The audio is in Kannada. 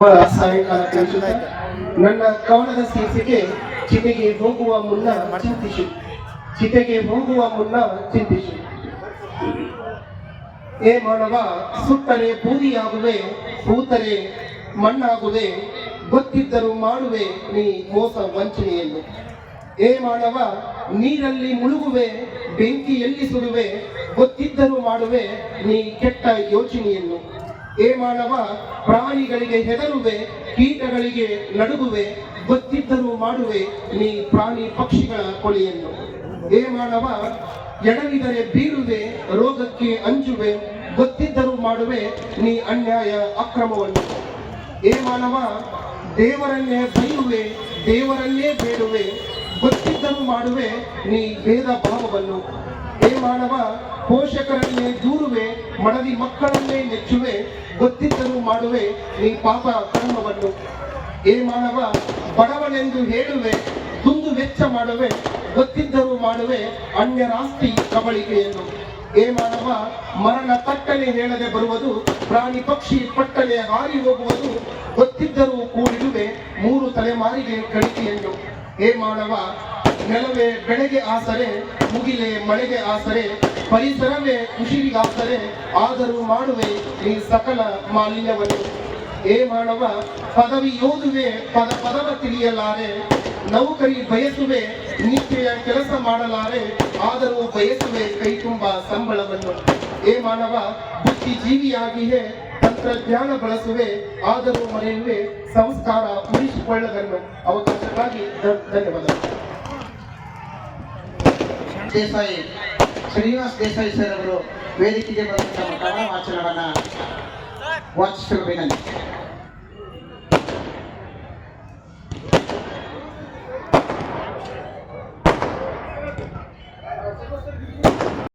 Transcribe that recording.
ಸಾಯಂಕಾಲ ಕಲಿಸುತ್ತ ನನ್ನ ಕವನದ ಶೀರ್ಷಿಕೆ ಚಿತೆಗೆ ಹೋಗುವ ಮುನ್ನ ಚಿಂತಿಸು. ಚಿತೆಗೆ ಹೋಗುವ ಮುನ್ನ ಚಿಂತಿಸು. ಏ ಮಾನವ, ಸುಟ್ಟರೆ ಬೂದಿಯಾಗುವೆ, ಕೂತರೆ ಮಣ್ಣಾಗುವೆ, ಗೊತ್ತಿದ್ದರೂ ಮಾಡುವೆ ನೀ ಮೋಸ ವಂಚನೆಯನ್ನು. ಏ ಮಾನವ, ನೀರಲ್ಲಿ ಮುಳುಗುವೆ, ಬೆಂಕಿಯಲ್ಲಿ ಸುಡುವೆ, ಗೊತ್ತಿದ್ದರೂ ಮಾಡುವೆ ನೀ ಕೆಟ್ಟ ಯೋಚನೆಯನ್ನು. ಏ ಮಾನವ, ಪ್ರಾಣಿಗಳಿಗೆ ಹೆದರುವೆ, ಕೀಟಗಳಿಗೆ ನಡುಗುವೆ, ಗೊತ್ತಿದ್ದರೂ ಮಾಡುವೆ ನೀ ಪ್ರಾಣಿ ಪಕ್ಷಿಗಳ ಕೊಲೆಯನ್ನು. ಏ ಮಾನವ, ಎಡವಿದರೆ ಬೀಳುವೆ, ರೋಗಕ್ಕೆ ಅಂಜುವೆ, ಗೊತ್ತಿದ್ದರೂ ಮಾಡುವೆ ನೀ ಅನ್ಯಾಯ ಅಕ್ರಮವನ್ನು. ಏ ಮಾನವ, ದೇವರನ್ನೇ ಬೈಯುವೆ, ದೇವರನ್ನೇ ಬೇಡುವೆ, ಗೊತ್ತಿದ್ದರೂ ಮಾಡುವೆ ನೀ ಭೇದ ಭಾವವನ್ನು. ಏ ಮಾನವ, ಪೋಷಕರನ್ನೇ ದೂರುವೆ, ಮಡದಿ ಮಕ್ಕಳನ್ನೇ ನೆಚ್ಚುವೆ, ಗೊತ್ತಿದ್ದರೂ ಮಾಡುವೆ ನೀ ಪಾಪ ಕರ್ಮವನ್ನು. ಏ ಮಾನವ, ಬಡವನೆಂದು ಹೇಳುವೆ, ದುಂದು ವೆಚ್ಚ ಮಾಡುವೆ, ಗೊತ್ತಿದ್ದರೂ ಮಾಡುವೆ ಅನ್ಯರಾಸ್ತಿ ಕಬಳಿಕೆಯನ್ನು. ಏ ಮಾನವ, ಮರಣ ತಟ್ಟನೆ ಹೇಳದೆ ಬರುವುದು, ಪ್ರಾಣಿ ಪಕ್ಷಿ ಪಟ್ಟನೆ ಹಾರಿ ಹೋಗುವುದು, ಗೊತ್ತಿದ್ದರೂ ಕೂಡಿಡುವೆ 3 ತಲೆಮಾರಿಗೆ ಗಳಿಕೆಯನ್ನು. ಏ ಮಾನವ, ನೆಲವೇ ಬೆಳೆಗೆ ಆಸರೆ, ಮುಗಿಲೆ ಮಳೆಗೆ ಆಸರೆ, ಪರಿಸರವೇ ಉಸಿರಿಗಾಸರೆ, ಆದರೂ ಮಾಡುವೆ ಈ ಸಕಲ ಮಾಲಿನ್ಯವನ್ನು. ಏ ಮಾನವ, ಪದವಿ ಓದುವೆ, ಪದವ ತಿಳಿಯಲಾರೆ, ನೌಕರಿ ಬಯಸುವೆ, ನಿತ್ಯ ಕೆಲಸ ಮಾಡಲಾರೆ, ಆದರೂ ಬಯಸುವೆ ಕೈ ತುಂಬ ಸಂಬಳವನ್ನು. ಏ ಮಾನವ, ಬುದ್ಧಿಜೀವಿಯಾಗಿಯೇ ತಂತ್ರಜ್ಞಾನ ಬಳಸುವೆ, ಆದರೂ ಮರೆಯುವೆ ಸಂಸ್ಕಾರ ಉಳಿಸಿಕೊಳ್ಳದನ್ನು. ಅವಕಾಶಕ್ಕಾಗಿ ಧನ್ಯವಾದಗಳು. ದೇಸಾಯಿ ಶ್ರೀನಿವಾಸ್ ದೇಸಾಯಿ ಸರ್ ಅವರು ವೇದಿಕೆಗೆ ಬಂದು ತಮ್ಮ ಕನ್ನಡ ವಾಚನವನ್ನು ವಾಚಿಸಬೇಕು.